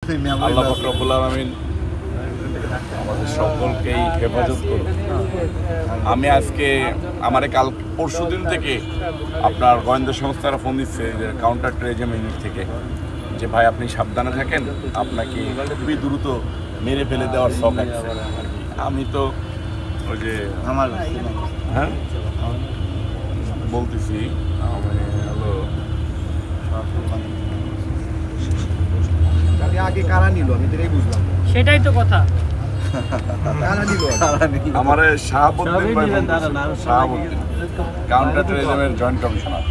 আল্লাহ পাক রব্বুল আলামিন আমাদের সকলকেই হেফাজত করুন। আমি আজকে আমার কাল পরশুদিন থেকে আপনার গোয়েন্দা সংস্থারা ফোন দিচ্ছে যে কাউন্টার টেরোরিজম ইউনিট থেকে, যে ভাই আপনি সাবধানে থাকেন, আপনাকে খুবই দ্রুত মেরে ফেলে দেওয়ার শখ আছে। আমি তো ওই যে আমার হ্যাঁ বলতেছি হলো আগে কারা নিল, আমি তো বুঝলাম সেটাই তো কথা। আমার শাহাবুদ্দিন ভাই, শাহাবুদ্দিন কাউন্টার টেরোরিজমের জয়েন্ট কমিশনার,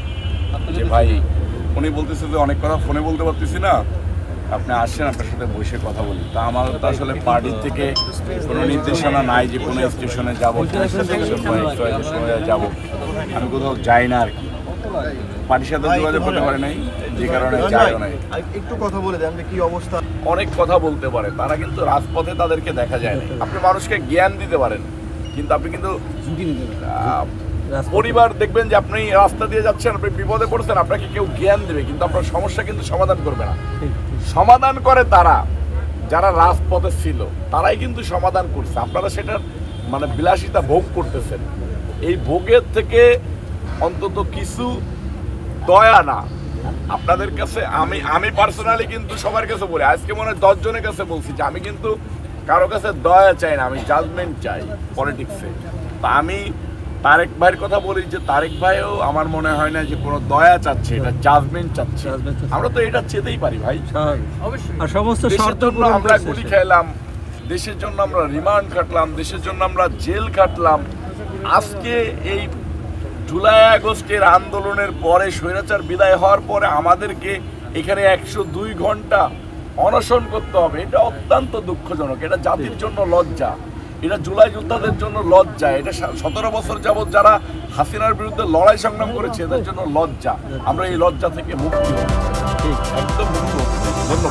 যে ভাই উনি বলতেছে যে অনেক কথা ফোনে বলতে পারতেছি না, আপনি আসেন আপনার সাথে বসে কথা বলি। তা আমার তো আসলে পার্টির থেকে কোনো নির্দেশনা নাই যে কোনো স্টেশনে যাবো, যাবো, আমি কোথাও যাই না আর কি, পার্টির সাথে যোগাযোগ করতে পারে নাই, যে কারণে যাইও নাই। একটু কথা বলে দেন কি অবস্থা। অনেক কথা বলতে পারে তারা, কিন্তু রাজপথে তাদেরকে দেখা যায় না। আপনি মানুষকে জ্ঞান দিতে পারেন, কিন্তু আপনি কিন্তু পরিবার দেখবেন যে আপনি রাস্তা দিয়ে যাচ্ছেন, আপনি বিপদে পড়ছেন, আপনাকে কেউ জ্ঞান দেবে কিন্তু আপনার সমস্যা কিন্তু সমাধান করবে না। সমাধান করে তারা যারা রাজপথে ছিল, তারাই কিন্তু সমাধান করছে। আপনারা সেটার মানে বিলাসিতা ভোগ করতেছেন। এই ভোগের থেকে অন্তত কিছু দয়া না আপনাদের কাছে। আমি পার্সোনালি কিন্তু সবার কাছে বলি, আজকে মনে হয় 10 জনের কাছে বলছি যে আমি কিন্তু কারো কাছে দয়া চাই না, আমি জাজমেন্ট চাই পলিটিক্সে। তা আমি তারেক ভাইয়ের কথা বলি যে তারেক ভাইও আমার মনে হয় না যে কোনো দয়া চাচ্ছে, এটা জাজমেন্ট চাচ্ছে। আমরা তো এটা চেতেই পারি ভাই, আর সমস্ত শর্ত আমরা গুলি খেলাম, দেশের জন্য আমরা রিমান্ড কাটলাম, দেশের জন্য আমরা জেল কাটলাম। আজকে এই জুলাই আগস্টের আন্দোলনের পরে স্বৈরাচার বিদায় হওয়ার পরে আমাদেরকে এখানে 102 ঘন্টা অনশন করতে হবে। এটা অত্যন্ত দুঃখজনক, এটা জাতির জন্য লজ্জা, এটা জুলাই যোদ্ধাদের জন্য লজ্জা, এটা 17 বছর যাবৎ যারা হাসিনার বিরুদ্ধে লড়াই সংগ্রাম করেছে এদের জন্য লজ্জা। আমরা এই লজ্জা থেকে মুক্তি, একদম মুক্ত। ধন্যবাদ।